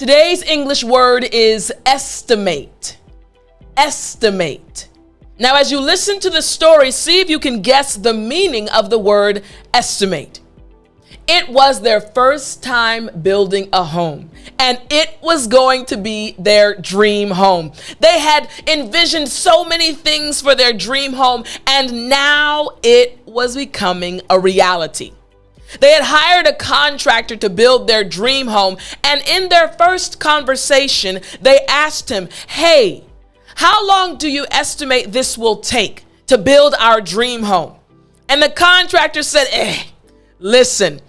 Today's English word is estimate. Estimate. Now, as you listen to the story, see if you can guess the meaning of the word estimate. It was their first time building a home, and it was going to be their dream home. They had envisioned so many things for their dream home, and now it was becoming a reality. They had hired a contractor to build their dream home, and in their first conversation, they asked him, "Hey, how long do you estimate this will take to build our dream home?" And the contractor said, listen,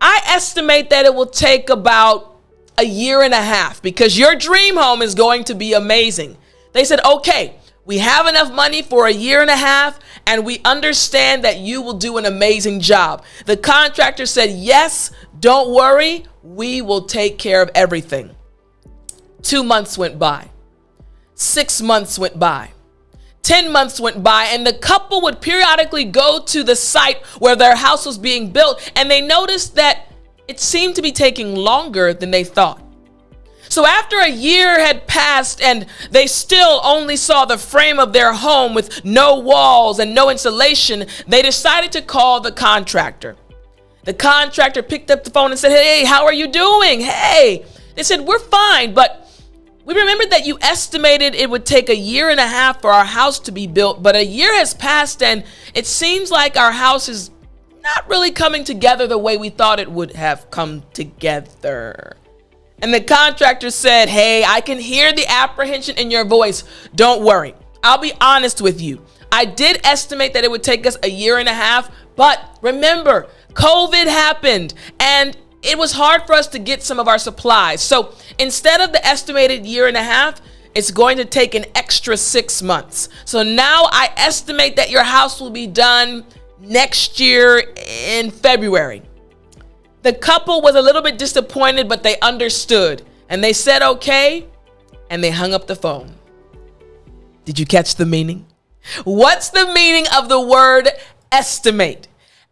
I estimate that it will take about a year and a half because your dream home is going to be amazing. They said, okay, we have enough money for a year and a half, and we understand that you will do an amazing job. The contractor said, yes, don't worry, we will take care of everything. 2 months went by. 6 months went by. 10 months went by, and the couple would periodically go to the site where their house was being built, and they noticed that it seemed to be taking longer than they thought. So after a year had passed and they still only saw the frame of their home with no walls and no insulation, they decided to call the contractor. The contractor picked up the phone and said, "Hey, how are you doing? Hey." They said, "We're fine, but we remembered that you estimated it would take a year and a half for our house to be built, but a year has passed and it seems like our house is not really coming together the way we thought it would have come together." And the contractor said, "Hey, I can hear the apprehension in your voice. Don't worry. I'll be honest with you. I did estimate that it would take us a year and a half, but remember, COVID happened and it was hard for us to get some of our supplies. So instead of the estimated year and a half, it's going to take an extra 6 months. So now I estimate that your house will be done next year in February." The couple was a little bit disappointed, but they understood. And they said, okay, and they hung up the phone. Did you catch the meaning? What's the meaning of the word estimate?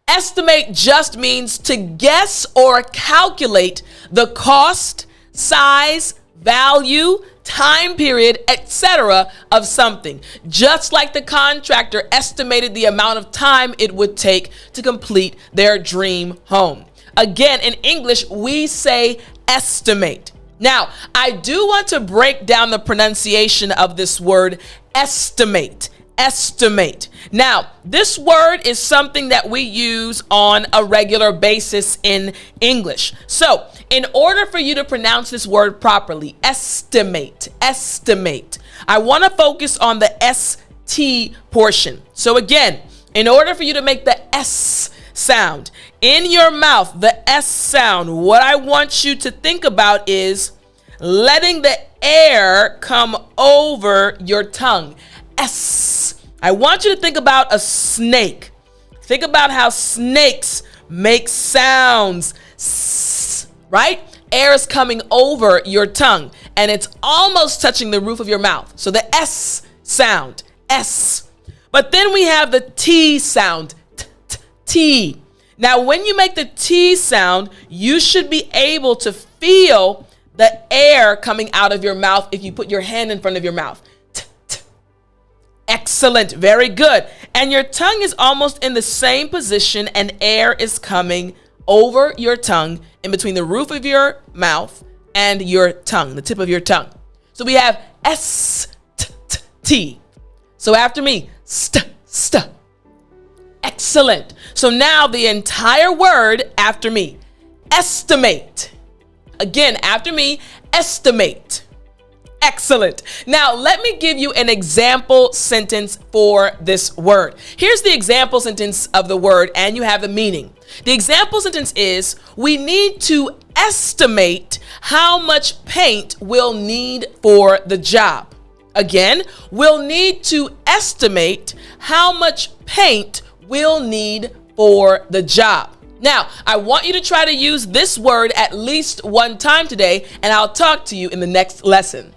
Estimate just means to guess or calculate the cost, size, value, time period, etc. of something. Just like the contractor estimated the amount of time it would take to complete their dream home. Again, in English, we say estimate. Now, I do want to break down the pronunciation of this word estimate. Estimate. Now, this word is something that we use on a regular basis in English. So, in order for you to pronounce this word properly, estimate, estimate, I want to focus on the ST portion. So again, in order for you to make the S sound in your mouth, the S sound, what I want you to think about is letting the air come over your tongue. S. I want you to think about a snake. Think about how snakes make sounds. S, right? Air is coming over your tongue and it's almost touching the roof of your mouth. So the S sound, S. But then we have the T sound, T. Now, when you make the T sound, you should be able to feel the air coming out of your mouth if you put your hand in front of your mouth. Excellent. Very good. And your tongue is almost in the same position and air is coming over your tongue in between the roof of your mouth and your tongue, the tip of your tongue. So we have S, T. So after me, st. Excellent. So now the entire word after me, estimate. Again, after me, estimate. Excellent. Now, let me give you an example sentence for this word. Here's the example sentence of the word, and you have the meaning. The example sentence is, we need to estimate how much paint we'll need for the job. Again, we'll need to estimate how much paint we'll need for the job. Now, I want you to try to use this word at least one time today, and I'll talk to you in the next lesson.